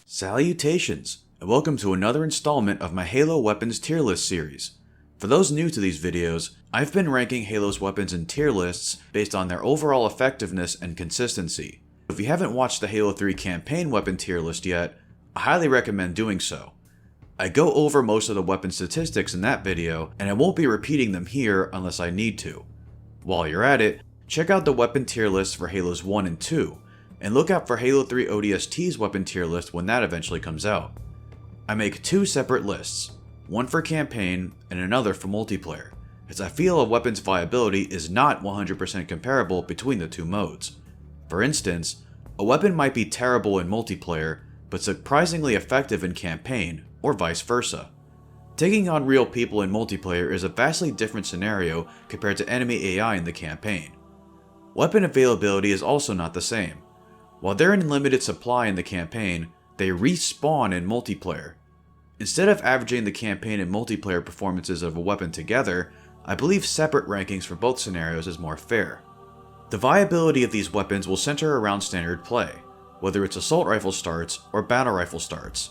Salutations, and welcome to another installment of my Halo Weapons tier list series. For those new to these videos, I've been ranking Halo's weapons in tier lists based on their overall effectiveness and consistency. If you haven't watched the Halo 3 campaign weapon tier list yet, I highly recommend doing so. I go over most of the weapon statistics in that video, and I won't be repeating them here unless I need to. While you're at it, check out the weapon tier list for Halos 1 and 2, and look out for Halo 3 ODST's weapon tier list when that eventually comes out. I make two separate lists, one for campaign and another for multiplayer, as I feel a weapon's viability is not 100% comparable between the two modes. For instance, a weapon might be terrible in multiplayer, but surprisingly effective in campaign, or vice versa. Taking on real people in multiplayer is a vastly different scenario compared to enemy AI in the campaign. Weapon availability is also not the same. While they're in limited supply in the campaign, they respawn in multiplayer. Instead of averaging the campaign and multiplayer performances of a weapon together, I believe separate rankings for both scenarios is more fair. The viability of these weapons will center around standard play, whether it's assault rifle starts or battle rifle starts.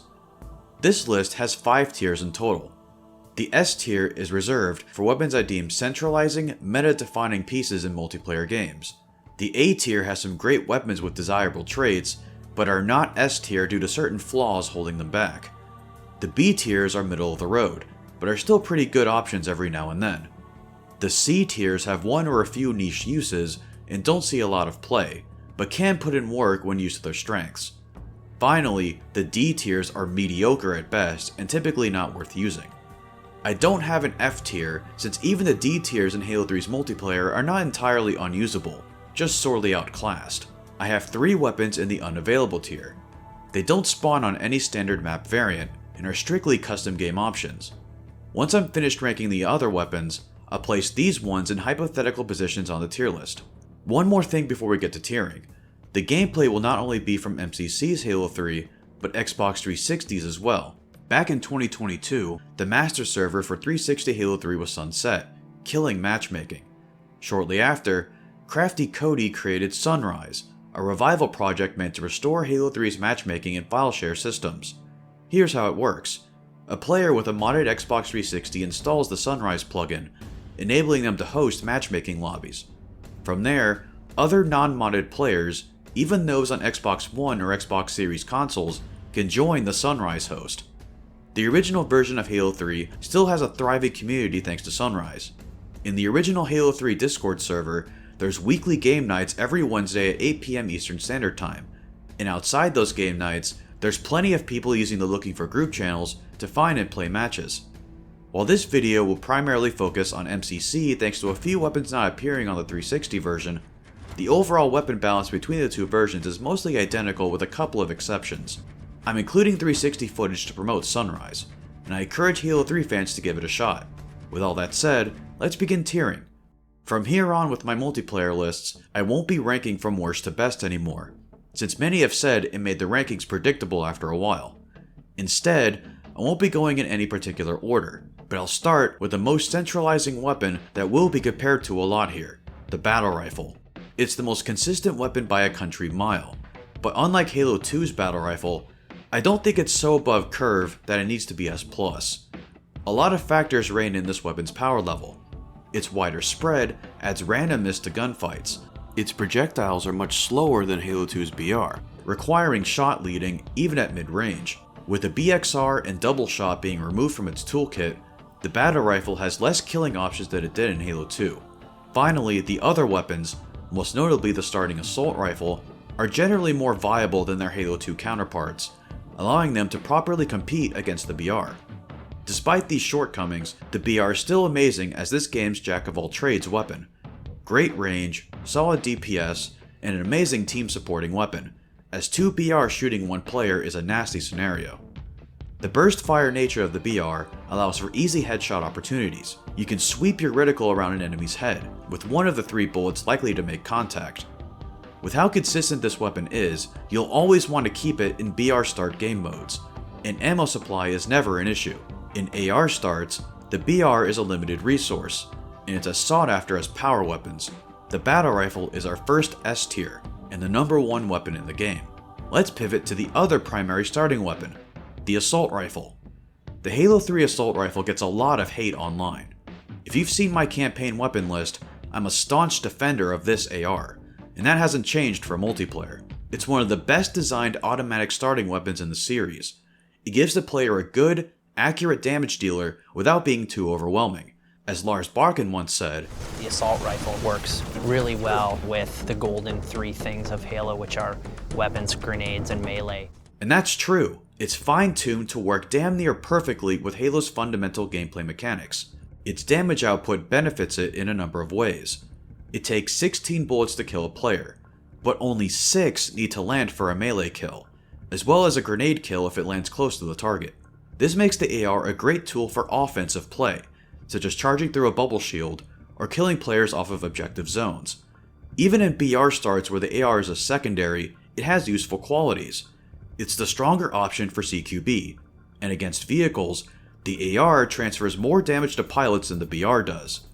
This list has 5 tiers in total. The S tier is reserved for weapons I deem centralizing, meta-defining pieces in multiplayer games. The A tier has some great weapons with desirable traits, but are not S tier due to certain flaws holding them back. The B tiers are middle of the road, but are still pretty good options every now and then. The C tiers have one or a few niche uses and don't see a lot of play, but can put in work when used to their strengths. Finally, the D tiers are mediocre at best and typically not worth using. I don't have an F tier, since even the D tiers in Halo 3's multiplayer are not entirely unusable, just sorely outclassed. I have 3 weapons in the unavailable tier. They don't spawn on any standard map variant, and are strictly custom game options. Once I'm finished ranking the other weapons, I'll place these ones in hypothetical positions on the tier list. One more thing before we get to tiering. The gameplay will not only be from MCC's Halo 3, but Xbox 360's as well. Back in 2022, the master server for 360 Halo 3 was sunset, killing matchmaking. Shortly after, Crafty Cody created Sunrise, a revival project meant to restore Halo 3's matchmaking and file share systems. Here's how it works. A player with a modded Xbox 360 installs the Sunrise plugin, enabling them to host matchmaking lobbies. From there, other non-modded players, even those on Xbox One or Xbox Series consoles, can join the Sunrise host. The original version of Halo 3 still has a thriving community thanks to Sunrise. In the original Halo 3 Discord server, there's weekly game nights every Wednesday at 8 PM Eastern Standard Time, and outside those game nights, there's plenty of people using the Looking for Group channels to find and play matches. While this video will primarily focus on MCC thanks to a few weapons not appearing on the 360 version, the overall weapon balance between the two versions is mostly identical with a couple of exceptions. I'm including 360 footage to promote Sunrise, and I encourage Halo 3 fans to give it a shot. With all that said, let's begin tiering. From here on with my multiplayer lists, I won't be ranking from worst to best anymore, since many have said it made the rankings predictable after a while. Instead, I won't be going in any particular order, but I'll start with the most centralizing weapon that will be compared to a lot here, the battle rifle. It's the most consistent weapon by a country mile, but unlike Halo 2's battle rifle, I don't think it's so above curve that it needs to be S+. A lot of factors rein in this weapon's power level. Its wider spread adds randomness to gunfights. Its projectiles are much slower than Halo 2's BR, requiring shot leading even at mid-range. With the BXR and double shot being removed from its toolkit, the battle rifle has less killing options than it did in Halo 2. Finally, the other weapons, most notably the starting assault rifle, are generally more viable than their Halo 2 counterparts, allowing them to properly compete against the BR. Despite these shortcomings, the BR is still amazing as this game's jack-of-all-trades weapon. Great range, solid DPS, and an amazing team-supporting weapon, as 2 BR shooting 1 player is a nasty scenario. The burst fire nature of the BR allows for easy headshot opportunities. You can sweep your reticle around an enemy's head, with one of the 3 bullets likely to make contact. With how consistent this weapon is, you'll always want to keep it in BR start game modes, and ammo supply is never an issue. In AR starts, the BR is a limited resource, and it's as sought after as power weapons. The battle rifle is our first S tier, and the number 1 weapon in the game. let's pivot to the other primary starting weapon, the assault rifle. The Halo 3 assault rifle gets a lot of hate online. If you've seen my campaign weapon list, I'm a staunch defender of this AR, and that hasn't changed for multiplayer. It's one of the best designed automatic starting weapons in the series. It gives the player a good, accurate damage dealer without being too overwhelming. As Lars Barkin once said, the assault rifle works really well with the golden three things of Halo, which are weapons, grenades, and melee. And that's true. It's fine-tuned to work damn near perfectly with Halo's fundamental gameplay mechanics. Its damage output benefits it in a number of ways. It takes 16 bullets to kill a player, but only 6 need to land for a melee kill, as well as a grenade kill if it lands close to the target. This makes the AR a great tool for offensive play, such as charging through a bubble shield or killing players off of objective zones. Even in BR starts where the AR is a secondary, it has useful qualities. It's the stronger option for CQB, and against vehicles, the AR transfers more damage to pilots than the BR does.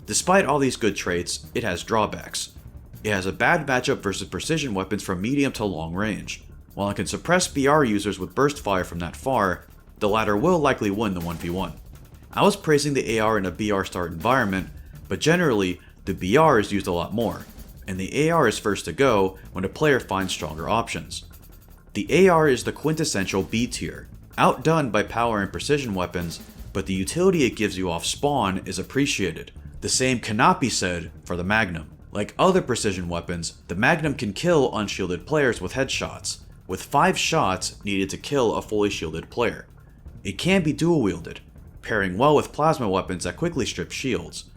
Despite all these good traits, it has drawbacks. It has a bad matchup versus precision weapons from medium to long range. While it can suppress BR users with burst fire from that far, the latter will likely win the 1v1. I was praising the AR in a BR start environment, but generally, the BR is used a lot more, and the AR is first to go when a player finds stronger options. The AR is the quintessential B tier, outdone by power and precision weapons, but the utility it gives you off spawn is appreciated. The same cannot be said for the Magnum. Like other precision weapons, the Magnum can kill unshielded players with headshots, with 5 shots needed to kill a fully shielded player. It can be dual wielded, pairing well with plasma weapons that quickly strip shields.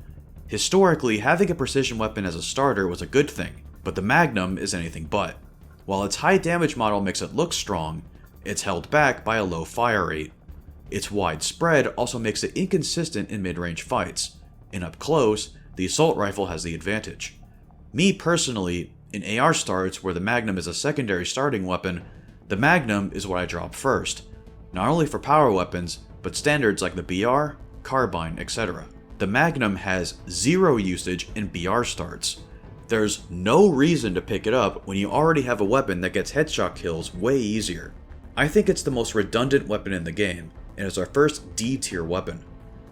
Historically, having a precision weapon as a starter was a good thing, but the Magnum is anything but. While its high damage model makes it look strong, it's held back by a low fire rate. Its wide spread also makes it inconsistent in mid-range fights, and up close, the assault rifle has the advantage. Me personally, in AR starts where the Magnum is a secondary starting weapon, the Magnum is what I drop first, not only for power weapons, but standards like the BR, Carbine, etc. The Magnum has 0 usage in BR starts. There's no reason to pick it up when you already have a weapon that gets headshot kills way easier. I think it's the most redundant weapon in the game, and it's our first D tier weapon.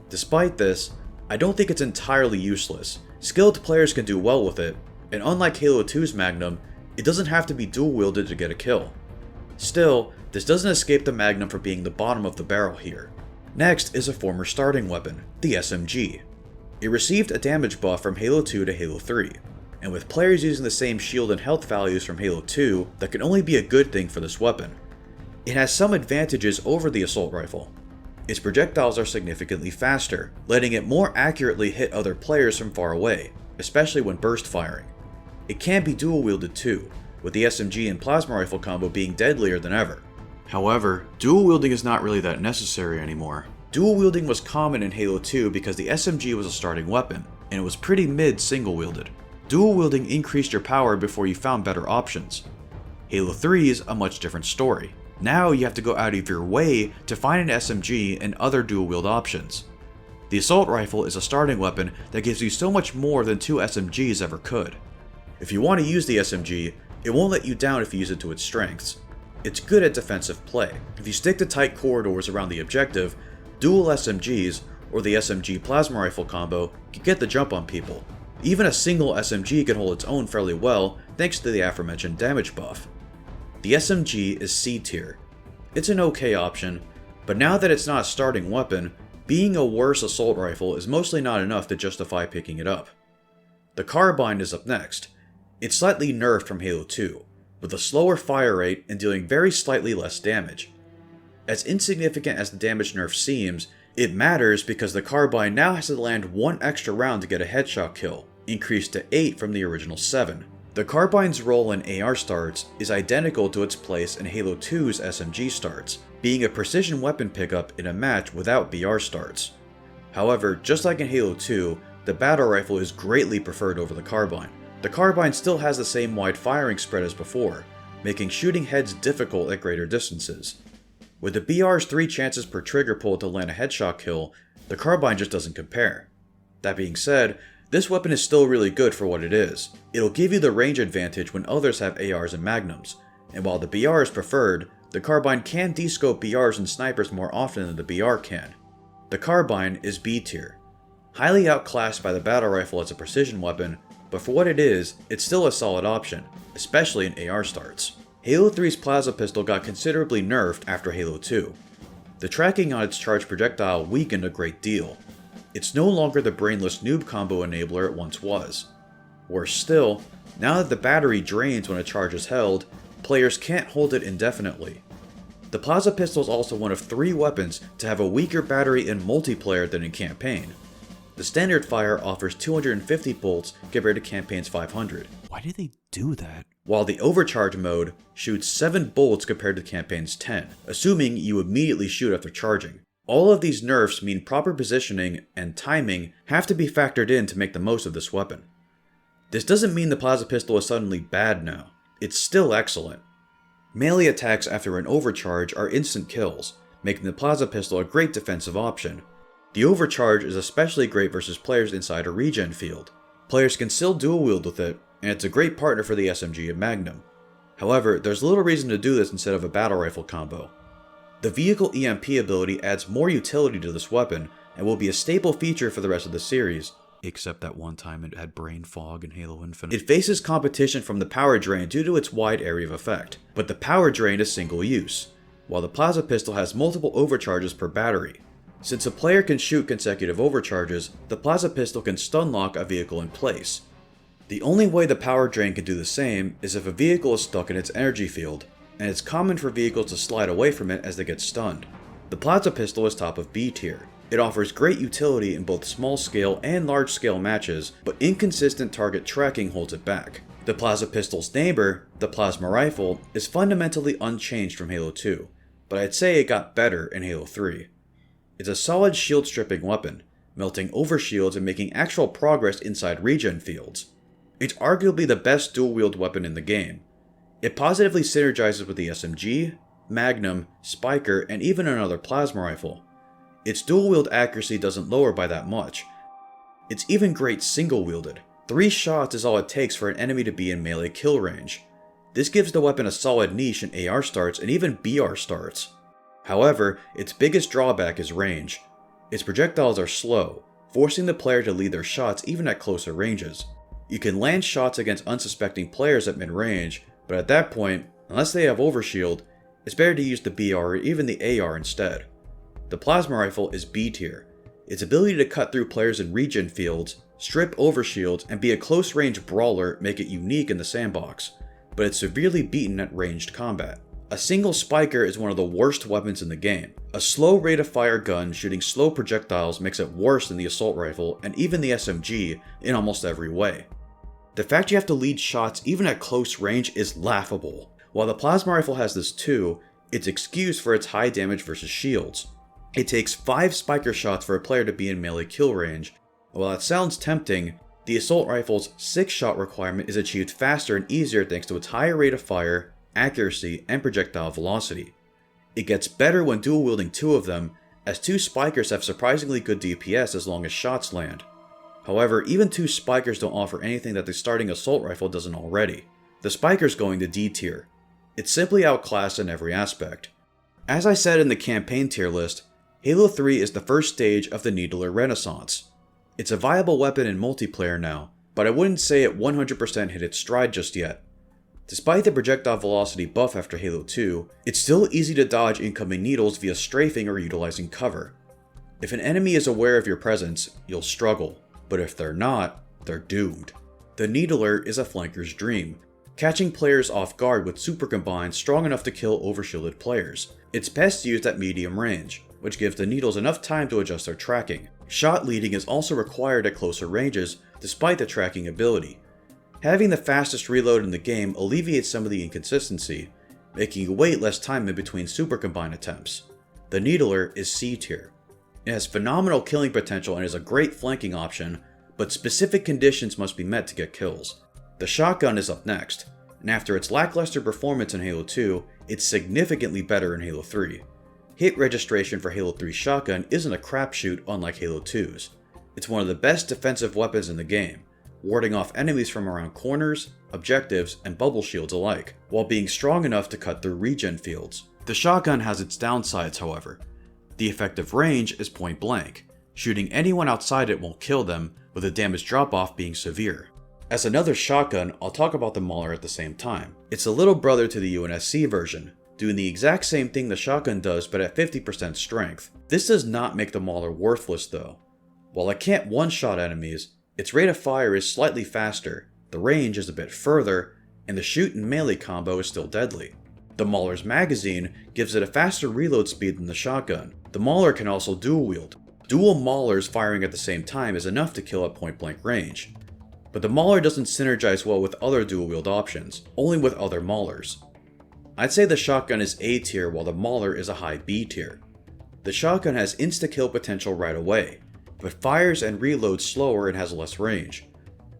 Despite this, I don't think it's entirely useless. Skilled players can do well with it, and unlike Halo 2's Magnum, it doesn't have to be dual wielded to get a kill. Still, this doesn't escape the Magnum from being the bottom of the barrel here. Next is a former starting weapon, the SMG. It received a damage buff from Halo 2 to Halo 3, and with players using the same shield and health values from Halo 2, that can only be a good thing for this weapon. It has some advantages over the assault rifle. Its projectiles are significantly faster, letting it more accurately hit other players from far away, especially when burst firing. It can be dual wielded too, with the SMG and plasma rifle combo being deadlier than ever. However, dual wielding is not really that necessary anymore. Dual wielding was common in Halo 2 because the SMG was a starting weapon, and it was pretty mid single wielded. Dual wielding increased your power before you found better options. Halo 3 is a much different story. Now you have to go out of your way to find an SMG and other dual wield options. The assault rifle is a starting weapon that gives you so much more than 2 SMGs ever could. If you want to use the SMG, it won't let you down if you use it to its strengths. It's good at defensive play. If you stick to tight corridors around the objective, dual SMGs or the SMG plasma rifle combo can get the jump on people. Even a single SMG can hold its own fairly well thanks to the aforementioned damage buff. The SMG is C tier. It's an okay option, but now that it's not a starting weapon, being a worse assault rifle is mostly not enough to justify picking it up. The Carbine is up next. It's slightly nerfed from Halo 2, with a slower fire rate and dealing very slightly less damage. As insignificant as the damage nerf seems, it matters because the Carbine now has to land 1 extra round to get a headshot kill, increased to 8 from the original 7. The Carbine's role in AR starts is identical to its place in Halo 2's SMG starts, being a precision weapon pickup in a match without BR starts. However, just like in Halo 2, the battle rifle is greatly preferred over the Carbine. The Carbine still has the same wide firing spread as before, making shooting heads difficult at greater distances. With the BR's 3 chances per trigger pull to land a headshot kill, the Carbine just doesn't compare. That being said, this weapon is still really good for what it is. It'll give you the range advantage when others have ARs and Magnums, and while the BR is preferred, the Carbine can descope BRs and snipers more often than the BR can. The Carbine is B tier. Highly outclassed by the battle rifle as a precision weapon, but for what it is, it's still a solid option, especially in AR starts. Halo 3's plasma pistol got considerably nerfed after Halo 2. The tracking on its charged projectile weakened a great deal. It's no longer the brainless noob combo enabler it once was. Worse still, now that the battery drains when a charge is held, players can't hold it indefinitely. The plasma pistol is also one of 3 weapons to have a weaker battery in multiplayer than in campaign. The standard fire offers 250 bolts compared to campaign's 500. Why did they do that? While the overcharge mode shoots 7 bolts compared to campaign's 10, assuming you immediately shoot after charging. All of these nerfs mean proper positioning and timing have to be factored in to make the most of this weapon. This doesn't mean the plasma pistol is suddenly bad now. It's still excellent. Melee attacks after an overcharge are instant kills, making the plasma pistol a great defensive option. The overcharge is especially great versus players inside a regen field. Players can still dual wield with it, and it's a great partner for the SMG and Magnum. However, there's little reason to do this instead of a battle rifle combo. The vehicle EMP ability adds more utility to this weapon, and will be a staple feature for the rest of the series. Except that one time it had brain fog in Halo Infinite. It faces competition from the power drain due to its wide area of effect, but the power drain is single use, while the plasma pistol has multiple overcharges per battery. Since a player can shoot consecutive overcharges, the plasma pistol can stun lock a vehicle in place. The only way the power drain can do the same is if a vehicle is stuck in its energy field, and it's common for vehicles to slide away from it as they get stunned. The plasma pistol is top of B tier. It offers great utility in both small-scale and large-scale matches, but inconsistent target tracking holds it back. The plasma pistol's neighbor, the plasma rifle, is fundamentally unchanged from Halo 2, but I'd say it got better in Halo 3. It's a solid shield-stripping weapon, melting overshields and making actual progress inside regen fields. It's arguably the best dual-wield weapon in the game. It positively synergizes with the SMG, Magnum, Spiker, and even another plasma rifle. Its dual-wield accuracy doesn't lower by that much. It's even great single-wielded. 3 shots is all it takes for an enemy to be in melee kill range. This gives the weapon a solid niche in AR starts and even BR starts. However, its biggest drawback is range. Its projectiles are slow, forcing the player to lead their shots even at closer ranges. You can land shots against unsuspecting players at mid-range, but at that point, unless they have overshield, it's better to use the BR or even the AR instead. The plasma rifle is B tier. Its ability to cut through players in regen fields, strip overshields, and be a close-range brawler make it unique in the sandbox, but it's severely beaten at ranged combat. A single spiker is one of the worst weapons in the game. A slow rate of fire gun shooting slow projectiles makes it worse than the assault rifle and even the SMG in almost every way. The fact you have to lead shots even at close range is laughable. While the plasma rifle has this too, it's excused for its high damage versus shields. It takes 5 spiker shots for a player to be in melee kill range, and while that sounds tempting, the assault rifle's 6-shot requirement is achieved faster and easier thanks to its higher rate of fire, accuracy, and projectile velocity. It gets better when dual wielding 2 of them, as 2 spikers have surprisingly good DPS as long as shots land. However, even 2 spikers don't offer anything that the starting assault rifle doesn't already. The spiker's going to D tier. It's simply outclassed in every aspect. As I said in the campaign tier list, Halo 3 is the first stage of the Needler Renaissance. It's a viable weapon in multiplayer now, but I wouldn't say it 100% hit its stride just yet. Despite the projectile velocity buff after Halo 2, it's still easy to dodge incoming needles via strafing or utilizing cover. If an enemy is aware of your presence, you'll struggle, but if they're not, they're doomed. The Needler is a flanker's dream, catching players off guard with super combines strong enough to kill overshielded players. It's best used at medium range, which gives the needles enough time to adjust their tracking. Shot leading is also required at closer ranges, despite the tracking ability. Having the fastest reload in the game alleviates some of the inconsistency, making you wait less time in between super combine attempts. The Needler is C tier. It has phenomenal killing potential and is a great flanking option, but specific conditions must be met to get kills. The shotgun is up next, and after its lackluster performance in Halo 2, it's significantly better in Halo 3. Hit registration for Halo 3's shotgun isn't a crapshoot unlike Halo 2's. It's one of the best defensive weapons in the game, warding off enemies from around corners, objectives, and bubble shields alike, while being strong enough to cut through regen fields. The shotgun has its downsides, however. The effective range is point blank. Shooting anyone outside it won't kill them, with the damage drop-off being severe. As another shotgun, I'll talk about the Mauler at the same time. It's a little brother to the UNSC version, doing the exact same thing the shotgun does but at 50% strength. This does not make the Mauler worthless though. While it can't one-shot enemies, its rate of fire is slightly faster, the range is a bit further, and the shoot and melee combo is still deadly. The Mauler's magazine gives it a faster reload speed than the shotgun. The Mauler can also dual wield. Dual Maulers firing at the same time is enough to kill at point blank range. But the Mauler doesn't synergize well with other dual wield options, only with other Maulers. I'd say the shotgun is A tier while the Mauler is a high B tier. The shotgun has insta-kill potential right away, but fires and reloads slower and has less range.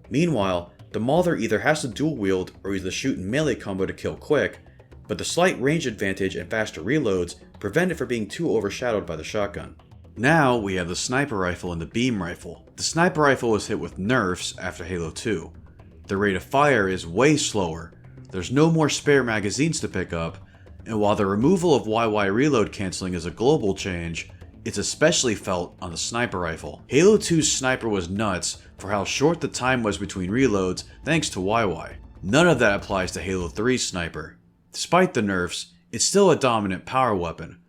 Meanwhile, the Mauler either has to dual wield or use the shoot and melee combo to kill quick, but the slight range advantage and faster reloads prevent it from being too overshadowed by the shotgun. Now we have the sniper rifle and the beam rifle. The sniper rifle was hit with nerfs after Halo 2. The rate of fire is way slower, there's no more spare magazines to pick up, and while the removal of YY reload cancelling is a global change, it's especially felt on the sniper rifle. Halo 2's sniper was nuts for how short the time was between reloads thanks to YY. None of that applies to Halo 3's sniper. Despite the nerfs, it's still a dominant power weapon.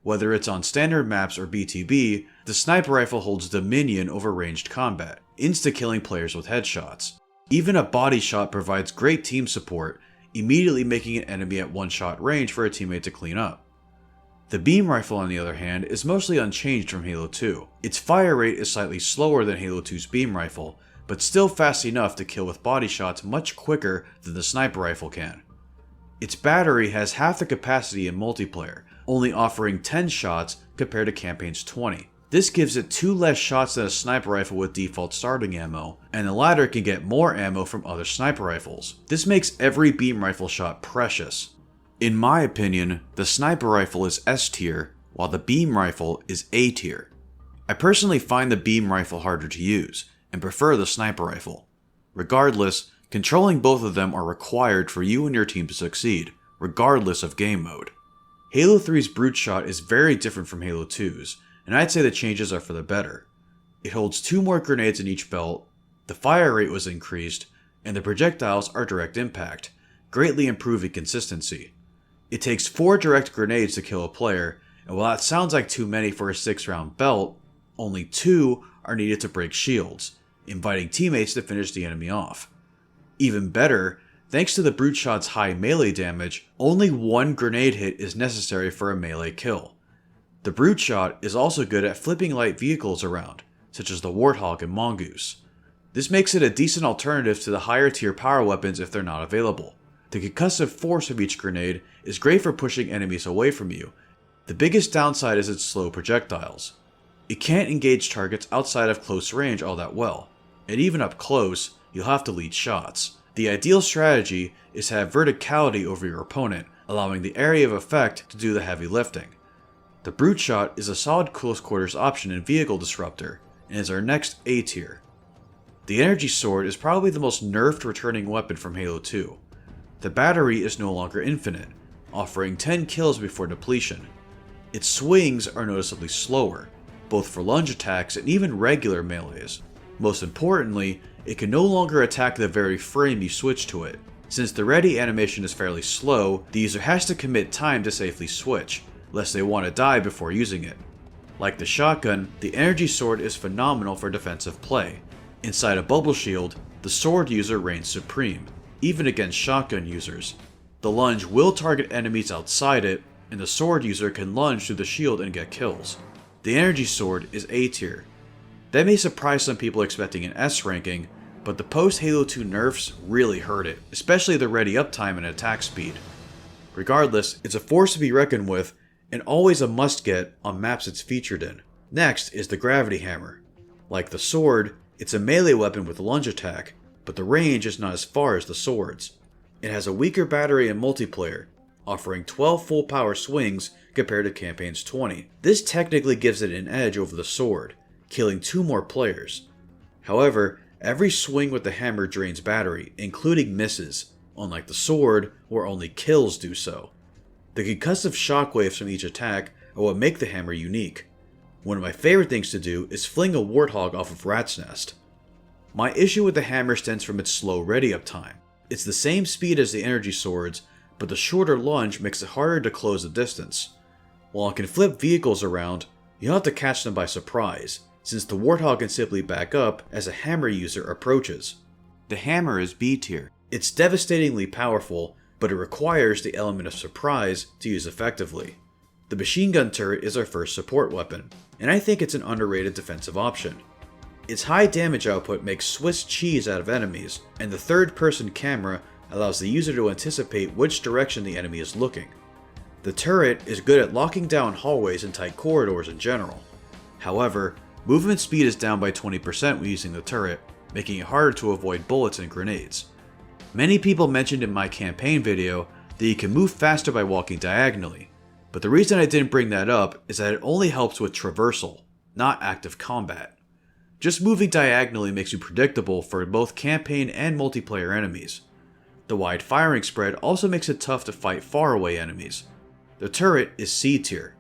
Whether it's on standard maps or BTB, the sniper rifle holds dominion over ranged combat, insta-killing players with headshots. Even a body shot provides great team support, immediately making an enemy at one-shot range for a teammate to clean up. The beam rifle, on the other hand, is mostly unchanged from Halo 2. Its fire rate is slightly slower than Halo 2's beam rifle, but still fast enough to kill with body shots much quicker than the sniper rifle can. Its battery has half the capacity in multiplayer, only offering 10 shots compared to campaign's 20. This gives it 2 less shots than a sniper rifle with default starting ammo, and the latter can get more ammo from other sniper rifles. This makes every beam rifle shot precious. In my opinion, the sniper rifle is S tier, while the beam rifle is A tier. I personally find the beam rifle harder to use, and prefer the sniper rifle. Regardless, controlling both of them are required for you and your team to succeed, regardless of game mode. Halo 3's Brute Shot is very different from Halo 2's, and I'd say the changes are for the better. It holds 2 more grenades in each belt, the fire rate was increased, and the projectiles are direct impact, greatly improving consistency. It takes 4 direct grenades to kill a player, and while that sounds like too many for a 6-round belt, only 2 are needed to break shields, inviting teammates to finish the enemy off. Even better, thanks to the Brute Shot's high melee damage, only 1 grenade hit is necessary for a melee kill. The Brute Shot is also good at flipping light vehicles around, such as the Warthog and Mongoose. This makes it a decent alternative to the higher tier power weapons if they're not available. The concussive force of each grenade is great for pushing enemies away from you. The biggest downside is its slow projectiles. It can't engage targets outside of close range all that well, and even up close, you'll have to lead shots. The ideal strategy is to have verticality over your opponent, allowing the area of effect to do the heavy lifting. The Brute Shot is a solid close quarters option in Vehicle Disruptor, and is our next A tier. The Energy Sword is probably the most nerfed returning weapon from Halo 2. The battery is no longer infinite, offering 10 kills before depletion. Its swings are noticeably slower, both for lunge attacks and even regular melees. Most importantly, it can no longer attack the very frame you switch to it. Since the ready animation is fairly slow, the user has to commit time to safely switch, lest they want to die before using it. Like the shotgun, the Energy Sword is phenomenal for defensive play. Inside a bubble shield, the sword user reigns supreme, even against shotgun users. The lunge will target enemies outside it, and the sword user can lunge through the shield and get kills. The Energy Sword is A tier. That may surprise some people expecting an S ranking, but the post-Halo 2 nerfs really hurt it, especially the ready uptime and attack speed. Regardless, it's a force to be reckoned with, and always a must-get on maps it's featured in. Next is the Gravity Hammer. Like the sword, it's a melee weapon with lunge attack, but the range is not as far as the swords. It has a weaker battery in multiplayer, offering 12 full power swings compared to campaign's 20. This technically gives it an edge over the sword, killing 2 more players. However, Every swing with the hammer drains battery, including misses, unlike the sword, where only kills do so. The concussive shockwaves from each attack are what make the hammer unique. One of my favorite things to do is fling a warthog off of Rat's Nest. My issue with the hammer stems from its slow ready-up time. It's the same speed as the energy swords, but the shorter lunge makes it harder to close the distance. While it can flip vehicles around, you'll have to catch them by surprise, since the warthog can simply back up as a hammer user approaches. The hammer is B tier. It's devastatingly powerful, but it requires the element of surprise to use effectively. The machine gun turret is our first support weapon, and I think it's an underrated defensive option. Its high damage output makes Swiss cheese out of enemies, and the third-person camera allows the user to anticipate which direction the enemy is looking. The turret is good at locking down hallways and tight corridors in general. However, movement speed is down by 20% when using the turret, making it harder to avoid bullets and grenades. Many people mentioned in my campaign video that you can move faster by walking diagonally, but the reason I didn't bring that up is that it only helps with traversal, not active combat. Just moving diagonally makes you predictable for both campaign and multiplayer enemies. The wide firing spread also makes it tough to fight faraway enemies. The turret is C tier.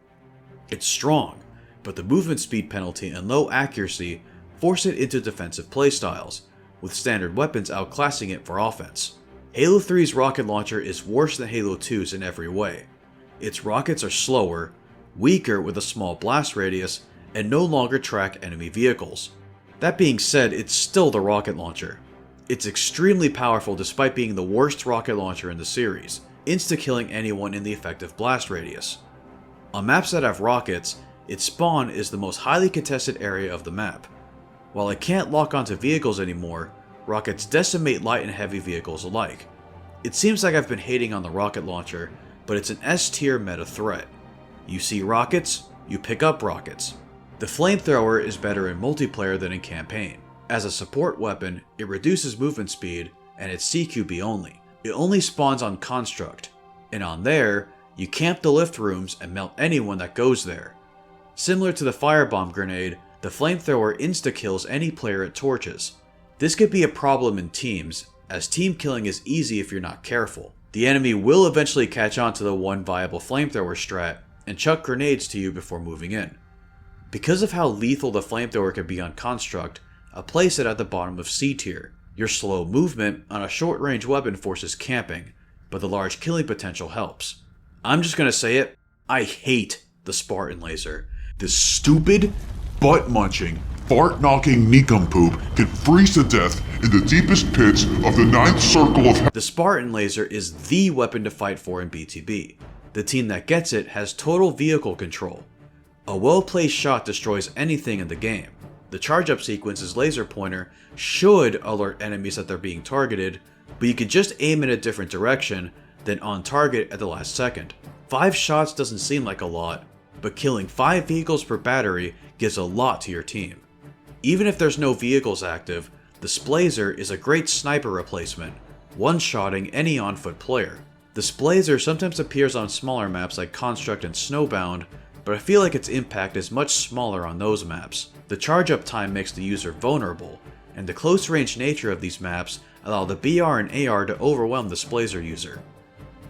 It's strong, but the movement speed penalty and low accuracy force it into defensive playstyles, with standard weapons outclassing it for offense. Halo 3's rocket launcher is worse than Halo 2's in every way. Its rockets are slower, weaker with a small blast radius, and no longer track enemy vehicles. That being said, it's still the rocket launcher. It's extremely powerful despite being the worst rocket launcher in the series, insta-killing anyone in the effective blast radius. On maps that have rockets, its spawn is the most highly contested area of the map. While it can't lock onto vehicles anymore, rockets decimate light and heavy vehicles alike. It seems like I've been hating on the rocket launcher, but it's an S tier meta threat. You see rockets, you pick up rockets. The Flamethrower is better in multiplayer than in campaign. As a support weapon, it reduces movement speed, and it's CQB only. It only spawns on Construct, and on there, you camp the lift rooms and melt anyone that goes there. Similar to the firebomb grenade, the Flamethrower insta-kills any player it torches. This could be a problem in teams, as team killing is easy if you're not careful. The enemy will eventually catch on to the one viable Flamethrower strat, and chuck grenades to you before moving in. Because of how lethal the Flamethrower can be on Construct, I place it at the bottom of C tier. Your slow movement on a short-range weapon forces camping, but the large killing potential helps. I'm just gonna say it, I hate the Spartan Laser. This stupid, butt-munching, fart-knocking nincompoop can freeze to death in the deepest pits of the ninth circle of hell. The Spartan Laser is the weapon to fight for in BTB. The team that gets it has total vehicle control. A well-placed shot destroys anything in the game. The charge-up sequence's laser pointer should alert enemies that they're being targeted, but you can just aim in a different direction, then on target at the last second. 5 shots doesn't seem like a lot, but killing 5 vehicles per battery gives a lot to your team. Even if there's no vehicles active, the Splazer is a great sniper replacement, one-shotting any on-foot player. The Splazer sometimes appears on smaller maps like Construct and Snowbound, but I feel like its impact is much smaller on those maps. The charge-up time makes the user vulnerable, and the close-range nature of these maps allow the BR and AR to overwhelm the Splazer user.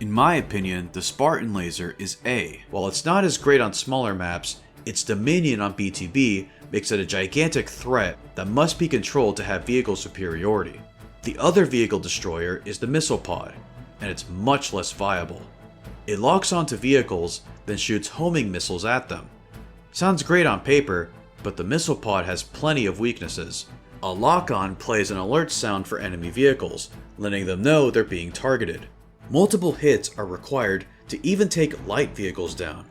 In my opinion, the Spartan Laser is A. While it's not as great on smaller maps, its dominion on BTB makes it a gigantic threat that must be controlled to have vehicle superiority. The other vehicle destroyer is the missile pod, and it's much less viable. It locks onto vehicles, then shoots homing missiles at them. Sounds great on paper, but the missile pod has plenty of weaknesses. A lock-on plays an alert sound for enemy vehicles, letting them know they're being targeted. Multiple hits are required to even take light vehicles down,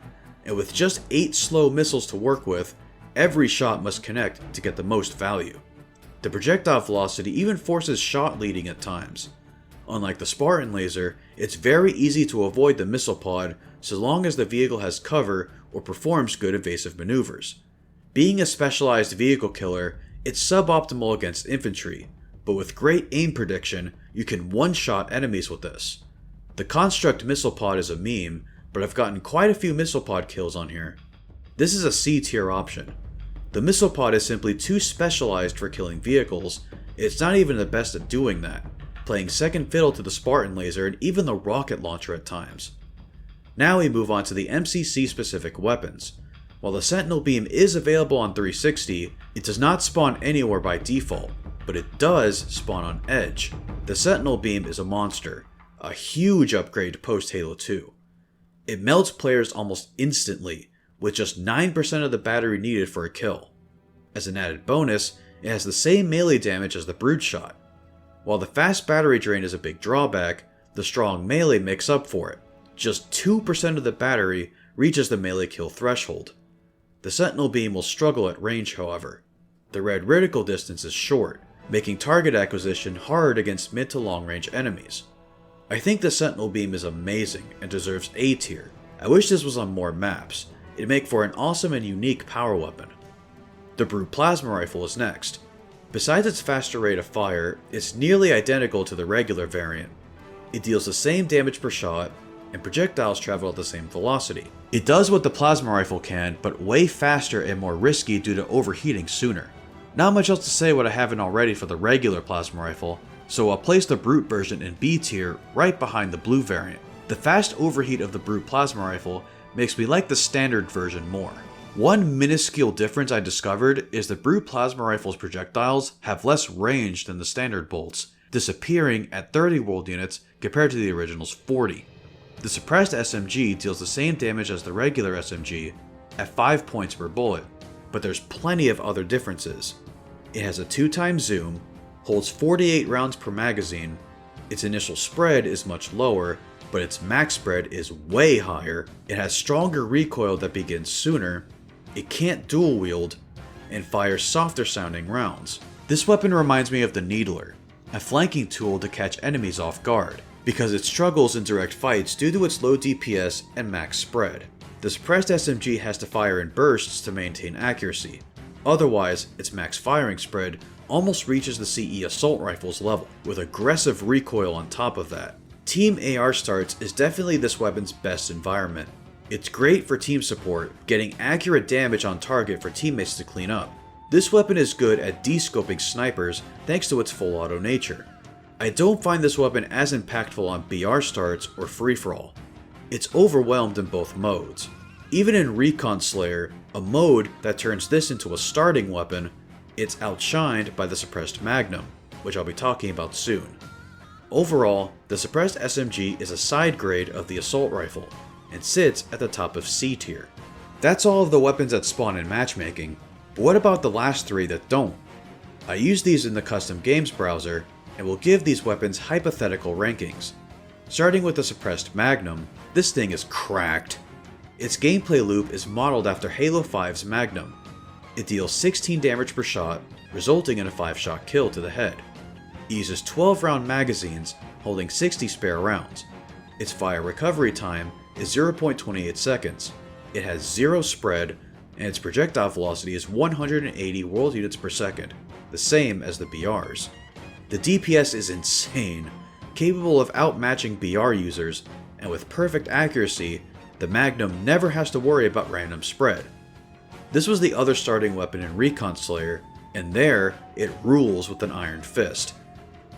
and with just 8 slow missiles to work with, every shot must connect to get the most value. The projectile velocity even forces shot leading at times. Unlike the Spartan Laser, it's very easy to avoid the missile pod so long as the vehicle has cover or performs good evasive maneuvers. Being a specialized vehicle killer, it's suboptimal against infantry, but with great aim prediction, you can one-shot enemies with this. The Construct missile pod is a meme, but I've gotten quite a few missile pod kills on here. This is a C tier option. The missile pod is simply too specialized for killing vehicles. It's not even the best at doing that, playing second fiddle to the Spartan Laser and even the rocket launcher at times. Now we move on to the MCC specific weapons. While the Sentinel Beam is available on 360, it does not spawn anywhere by default, but it does spawn on Edge. The Sentinel Beam is a monster, a huge upgrade post Halo 2. It melts players almost instantly, with just 9% of the battery needed for a kill. As an added bonus, it has the same melee damage as the Brood Shot. While the fast battery drain is a big drawback, the strong melee makes up for it. Just 2% of the battery reaches the melee kill threshold. The Sentinel Beam will struggle at range, however. The red reticle distance is short, making target acquisition hard against mid to long range enemies. I think the Sentinel Beam is amazing and deserves A tier. I wish this was on more maps. It'd make for an awesome and unique power weapon. The Brute Plasma Rifle is next. Besides its faster rate of fire, it's nearly identical to the regular variant. It deals the same damage per shot, and projectiles travel at the same velocity. It does what the Plasma Rifle can, but way faster and more risky due to overheating sooner. Not much else to say what I haven't already for the regular Plasma Rifle, so I'll place the Brute version in B tier right behind the blue variant. The fast overheat of the Brute Plasma Rifle makes me like the standard version more. One minuscule difference I discovered is the Brute Plasma Rifle's projectiles have less range than the standard bolts, disappearing at 30 world units compared to the original's 40. The suppressed SMG deals the same damage as the regular SMG at 5 points per bullet, but there's plenty of other differences. It has a 2x zoom, holds 48 rounds per magazine, its initial spread is much lower, but its max spread is way higher, it has stronger recoil that begins sooner, it can't dual wield, and fires softer sounding rounds. This weapon reminds me of the Needler, a flanking tool to catch enemies off guard, because it struggles in direct fights due to its low DPS and max spread. The suppressed SMG has to fire in bursts to maintain accuracy, otherwise its max firing spread almost reaches the CE assault rifle's level, with aggressive recoil on top of that. Team AR starts is definitely this weapon's best environment. It's great for team support, getting accurate damage on target for teammates to clean up. This weapon is good at de-scoping snipers thanks to its full auto nature. I don't find this weapon as impactful on BR starts or free-for-all. It's overwhelmed in both modes. Even in Recon Slayer, a mode that turns this into a starting weapon, it's outshined by the suppressed Magnum, which I'll be talking about soon. Overall, the suppressed SMG is a side grade of the assault rifle, and sits at the top of C tier. That's all of the weapons that spawn in matchmaking, but what about the last three that don't? I use these in the custom games browser, and will give these weapons hypothetical rankings. Starting with the suppressed Magnum, this thing is cracked. Its gameplay loop is modeled after Halo 5's Magnum. It deals 16 damage per shot, resulting in a 5-shot kill to the head. It uses 12 round magazines, holding 60 spare rounds. Its fire recovery time is 0.28 seconds. It has 0 spread, and its projectile velocity is 180 world units per second, the same as the BR's. The DPS is insane, capable of outmatching BR users, and with perfect accuracy, the Magnum never has to worry about random spread. This was the other starting weapon in Recon Slayer, and there, it rules with an iron fist.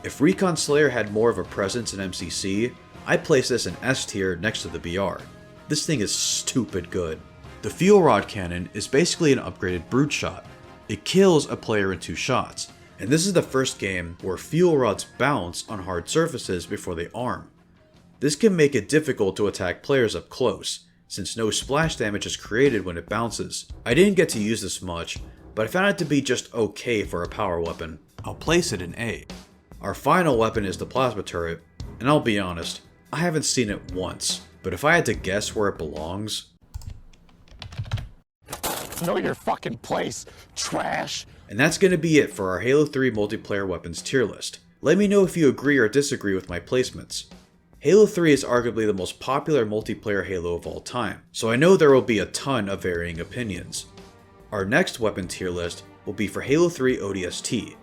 If Recon Slayer had more of a presence in MCC, I'd place this in S tier next to the BR. This thing is stupid good. The Fuel Rod Cannon is basically an upgraded Brood Shot. It kills a player in 2 shots, and this is the first game where fuel rods bounce on hard surfaces before they arm. This can make it difficult to attack players up close, since no splash damage is created when it bounces. I didn't get to use this much, but I found it to be just okay for a power weapon. I'll place it in A. Our final weapon is the Plasma Turret, and I'll be honest, I haven't seen it once, but if I had to guess where it belongs... Know your fucking place, trash! And that's gonna be it for our Halo 3 multiplayer weapons tier list. Let me know if you agree or disagree with my placements. Halo 3 is arguably the most popular multiplayer Halo of all time, so I know there will be a ton of varying opinions. Our next weapon tier list will be for Halo 3 ODST.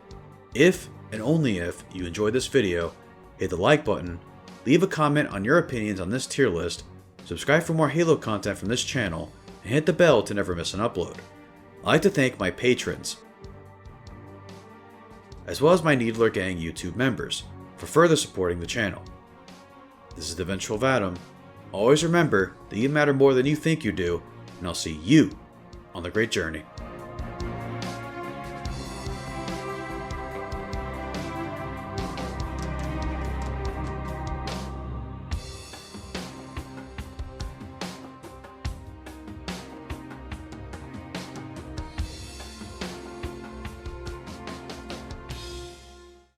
If, and only if, you enjoyed this video, hit the like button, leave a comment on your opinions on this tier list, subscribe for more Halo content from this channel, and hit the bell to never miss an upload. I'd like to thank my patrons, as well as my Needler Gang YouTube members, for further supporting the channel. This is the Vengeful Vatum. Always remember that you matter more than you think you do, and I'll see you on the great journey.